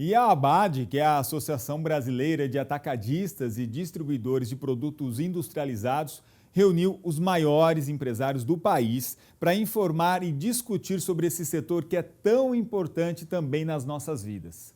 E a ABAD, que é a Associação Brasileira de Atacadistas e Distribuidores de Produtos Industrializados, reuniu os maiores empresários do país para informar e discutir sobre esse setor que é tão importante também nas nossas vidas.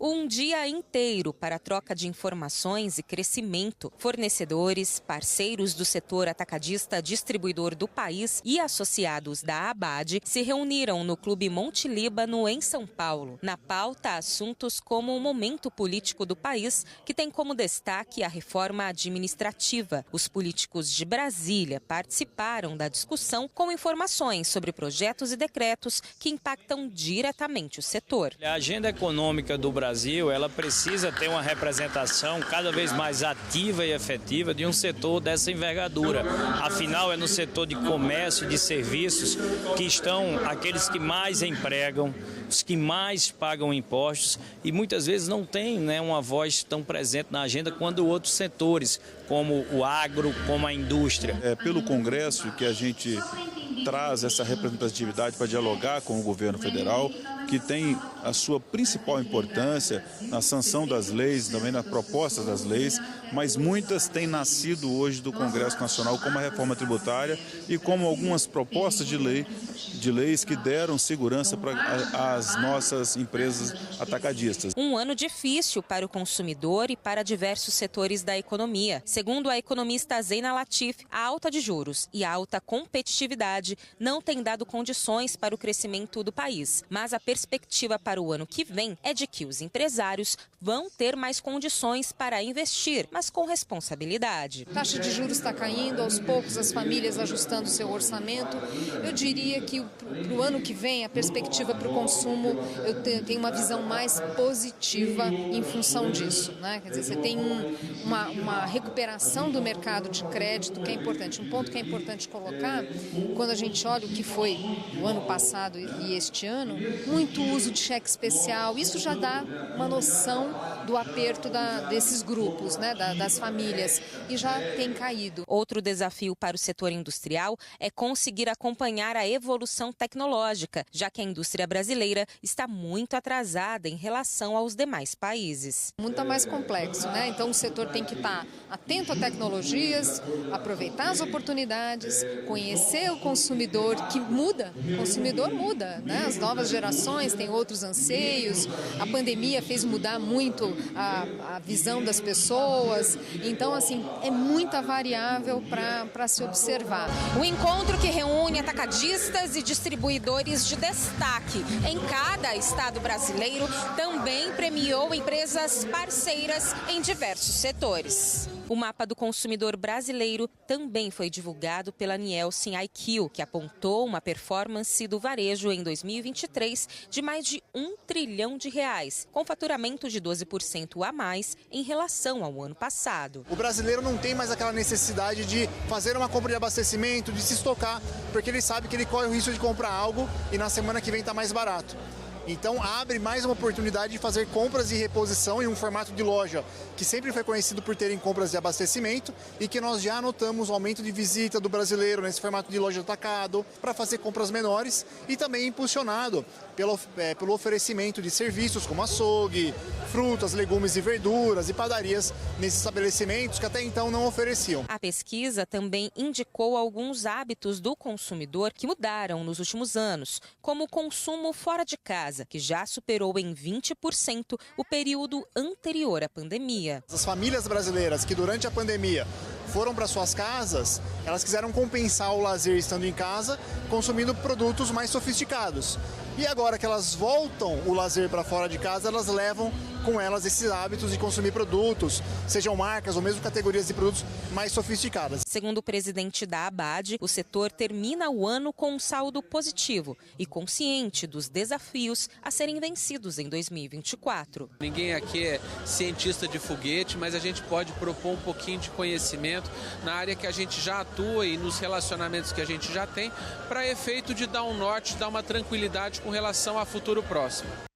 Um dia inteiro para a troca de informações e crescimento. Fornecedores, parceiros do setor atacadista distribuidor do país e associados da ABAD se reuniram no Clube Monte Líbano, em São Paulo. Na pauta, assuntos como o momento político do país, que tem como destaque a reforma administrativa. Os políticos de Brasília participaram da discussão com informações sobre projetos e decretos que impactam diretamente o setor. A agenda econômica do Brasil, ela precisa ter uma representação cada vez mais ativa e efetiva de um setor dessa envergadura. Afinal, é no setor de comércio e de serviços que estão aqueles que mais empregam, os que mais pagam impostos e muitas vezes não têm, uma voz tão presente na agenda quanto outros setores, como o agro, como a indústria. É pelo Congresso que a gente traz essa representatividade para dialogar com o governo federal, que tem a sua principal importância na sanção das leis, também na proposta das leis, mas muitas têm nascido hoje do Congresso Nacional, como a reforma tributária e como algumas propostas de leis que deram segurança para as nossas empresas atacadistas. Um ano difícil para o consumidor e para diversos setores da economia. Segundo a economista Zeina Latif, a alta de juros e a alta competitividade não têm dado condições para o crescimento do país, mas a perspectiva para o ano que vem é de que os empresários vão ter mais condições para investir, mas com responsabilidade. A taxa de juros está caindo, aos poucos as famílias ajustando seu orçamento. Eu diria que para o ano que vem a perspectiva para o consumo, eu tenho uma visão mais positiva em função disso, né? Quer dizer, você tem uma recuperação do mercado de crédito que é importante. Um ponto que é importante colocar, quando a gente olha o que foi o ano passado e este ano, muito uso de cheque especial, isso já dá uma noção do aperto desses grupos, né, das famílias, e já tem caído. Outro desafio para o setor industrial é conseguir acompanhar a evolução tecnológica, já que a indústria brasileira está muito atrasada em relação aos demais países. Muito mais complexo, né? Então o setor tem que estar atento a tecnologias, aproveitar as oportunidades, conhecer o consumidor que muda. O consumidor muda, né? As novas gerações têm outros anseios, a pandemia fez mudar muito a visão das pessoas, então assim, é muita variável para se observar. O encontro que reúne atacadistas e distribuidores de destaque em cada estado brasileiro também premiou empresas parceiras em diversos setores. O mapa do consumidor brasileiro também foi divulgado pela Nielsen IQ, que apontou uma performance do varejo em 2023 de mais de R$ 1 trilhão, com faturamento de 12% a mais em relação ao ano passado. O brasileiro não tem mais aquela necessidade de fazer uma compra de abastecimento, de se estocar, porque ele sabe que ele corre o risco de comprar algo e na semana que vem está mais barato. Então abre mais uma oportunidade de fazer compras de reposição em um formato de loja que sempre foi conhecido por terem compras de abastecimento e que nós já notamos o aumento de visita do brasileiro nesse formato de loja atacado para fazer compras menores e também impulsionado pelo oferecimento de serviços como açougue, frutas, legumes e verduras e padarias nesses estabelecimentos que até então não ofereciam. A pesquisa também indicou alguns hábitos do consumidor que mudaram nos últimos anos, como o consumo fora de casa, que já superou em 20% o período anterior à pandemia. As famílias brasileiras que durante a pandemia foram para suas casas, elas quiseram compensar o lazer estando em casa, consumindo produtos mais sofisticados. E agora que elas voltam o lazer para fora de casa, elas levam com elas esses hábitos de consumir produtos, sejam marcas ou mesmo categorias de produtos mais sofisticadas. Segundo o presidente da ABAD, o setor termina o ano com um saldo positivo e consciente dos desafios a serem vencidos em 2024. Ninguém aqui é cientista de foguete, mas a gente pode propor um pouquinho de conhecimento na área que a gente já atua e nos relacionamentos que a gente já tem, para efeito de dar um norte, dar uma tranquilidade com relação a futuro próximo.